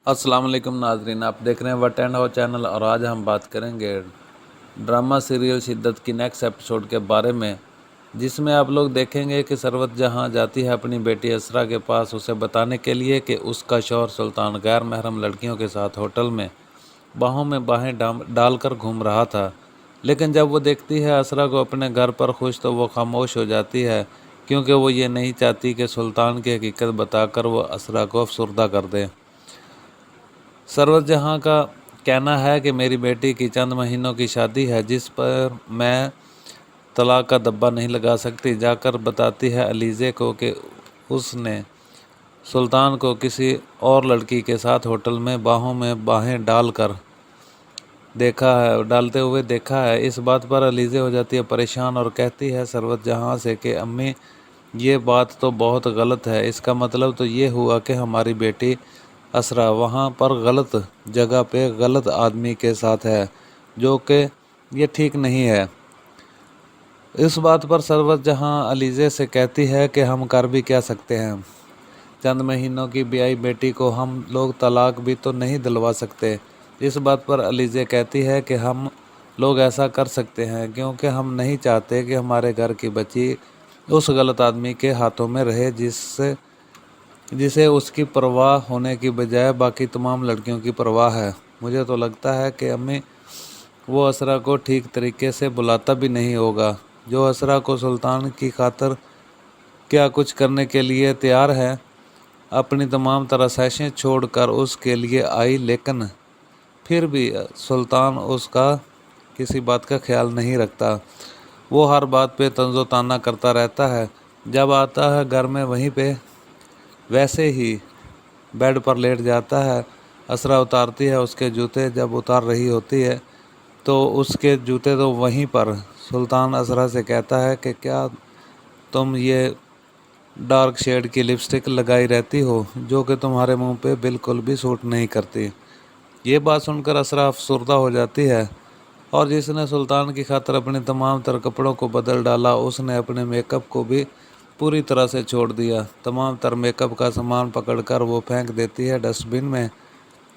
अस्सलाम वालेकुम नाजरीन, आप देख रहे हैं वट एंड हाउ चैनल। और आज हम बात करेंगे ड्रामा सीरियल शिद्दत की नेक्स्ट एपिसोड के बारे में, जिसमें आप लोग देखेंगे कि सरवत जहां जाती है अपनी बेटी असरा के पास उसे बताने के लिए कि उसका शौहर सुल्तान गैर महरम लड़कियों के साथ होटल में बाहों में बाहें डालकर घूम रहा था। लेकिन जब वो देखती है असरा को अपने घर पर खुश, तो वो खामोश हो जाती है, क्योंकि वो ये नहीं चाहती कि सुल्तान की हकीकत बताकर वो असरा को अफसुर्दा कर दे। सरवत जहां का कहना है कि मेरी बेटी की चंद महीनों की शादी है, जिस पर मैं तलाक का दब्बा नहीं लगा सकती। जाकर बताती है अलीज़े को कि उसने सुल्तान को किसी और लड़की के साथ होटल में बाहों में बाहें डालते हुए देखा है। इस बात पर अलीज़े हो जाती है परेशान और कहती है सरवत जहां से कि अम्मी, ये बात तो बहुत गलत है। इसका मतलब तो ये हुआ कि हमारी बेटी असरा वहाँ पर गलत जगह पे गलत आदमी के साथ है, जो कि ये ठीक नहीं है। इस बात पर सरवत जहां अलीज़े से कहती है कि हम कर भी क्या सकते हैं, चंद महीनों की ब्याई बेटी को हम लोग तलाक भी तो नहीं दिलवा सकते। इस बात पर अलीज़े कहती है कि हम लोग ऐसा कर सकते हैं, क्योंकि हम नहीं चाहते कि हमारे घर की बच्ची उस गलत आदमी के हाथों में रहे जिसे उसकी परवाह होने की बजाय बाकी तमाम लड़कियों की परवाह है। मुझे तो लगता है कि अम्मी, वो असरा को ठीक तरीके से बुलाता भी नहीं होगा, जो असरा को सुल्तान की खातिर क्या कुछ करने के लिए तैयार है। अपनी तमाम तरसाइशें छोड़कर उसके लिए आई, लेकिन फिर भी सुल्तान उसका किसी बात का ख्याल नहीं रखता। वो हर बात पे तंजो ताना करता रहता है। जब आता है घर में वहीं पे वैसे ही बेड पर लेट जाता है। असरा उतारती है उसके जूते। जब उतार रही होती है तो उसके जूते तो वहीं पर। सुल्तान असरा से कहता है कि क्या तुम ये डार्क शेड की लिपस्टिक लगाई रहती हो, जो कि तुम्हारे मुंह पे बिल्कुल भी सूट नहीं करती। ये बात सुनकर असरा अफसुर्दा हो जाती है, और जिसने सुल्तान की खातिर अपने तमाम तर कपड़ों को बदल डाला, उसने अपने मेकअप को भी पूरी तरह से छोड़ दिया। तमाम तर मेकअप का सामान पकड़कर वो फेंक देती है डस्टबिन में,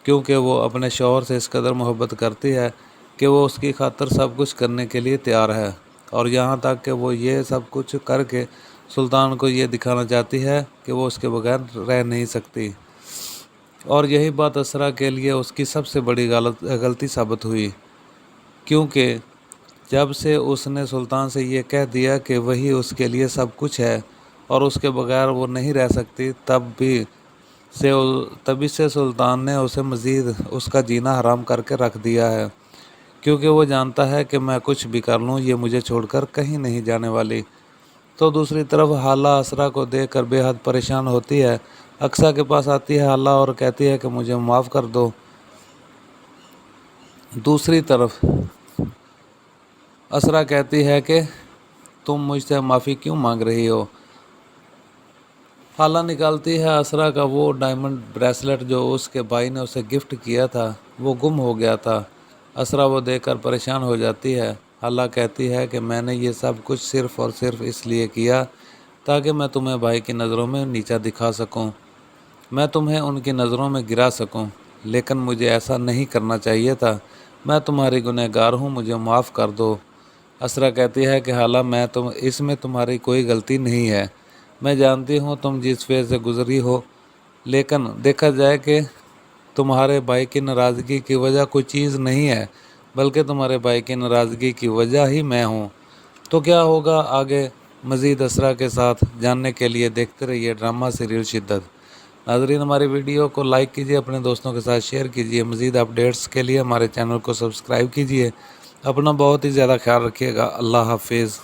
क्योंकि वो अपने शौहर से इस कदर मोहब्बत करती है कि वो उसकी खातिर सब कुछ करने के लिए तैयार है। और यहाँ तक कि वो ये सब कुछ करके सुल्तान को ये दिखाना चाहती है कि वो उसके बगैर रह नहीं सकती। और यही बात असरा के लिए उसकी सबसे बड़ी गलती साबित हुई, क्योंकि जब से उसने सुल्तान से ये कह दिया कि वही उसके लिए सब कुछ है और उसके बगैर वो नहीं रह सकती, तभी से सुल्तान ने उसे मज़ीद उसका जीना हराम करके रख दिया है, क्योंकि वो जानता है कि मैं कुछ भी कर लूँ, ये मुझे छोड़कर कहीं नहीं जाने वाली। तो दूसरी तरफ हाला असरा को देखकर बेहद परेशान होती है। अक्सा के पास आती है हाला और कहती है कि मुझे माफ़ कर दो। दूसरी तरफ असरा कहती है कि तुम मुझसे माफ़ी क्यों मांग रही हो। हाला निकालती है असरा का वो डायमंड ब्रेसलेट जो उसके भाई ने उसे गिफ्ट किया था, वो गुम हो गया था। असरा वो देखकर परेशान हो जाती है। हाला कहती है कि मैंने ये सब कुछ सिर्फ़ और सिर्फ इसलिए किया ताकि मैं तुम्हें भाई की नज़रों में नीचा दिखा सकूं, मैं तुम्हें उनकी नज़रों में गिरा सकूं, लेकिन मुझे ऐसा नहीं करना चाहिए था। मैं तुम्हारी गुनहगार हूँ, मुझे माफ़ कर दो। असरा कहती है कि हाला, इसमें तुम्हारी कोई गलती नहीं है। मैं जानती हूँ तुम जिस फेज़ से गुजरी हो, लेकिन देखा जाए कि तुम्हारे भाई की नाराज़गी की वजह कोई चीज़ नहीं है, बल्कि तुम्हारे भाई की नाराज़गी की वजह ही मैं हूँ। तो क्या होगा आगे मज़ीद असरा के साथ जानने के लिए देखते रहिए ड्रामा सीरियल शिद्दत। नाज़रीन, हमारी वीडियो को लाइक कीजिए, अपने दोस्तों के साथ शेयर कीजिए। मज़ीद अपडेट्स के लिए हमारे चैनल को सब्सक्राइब कीजिए। अपना बहुत ही ज़्यादा ख्याल रखिएगा। अल्लाह हाफिज़।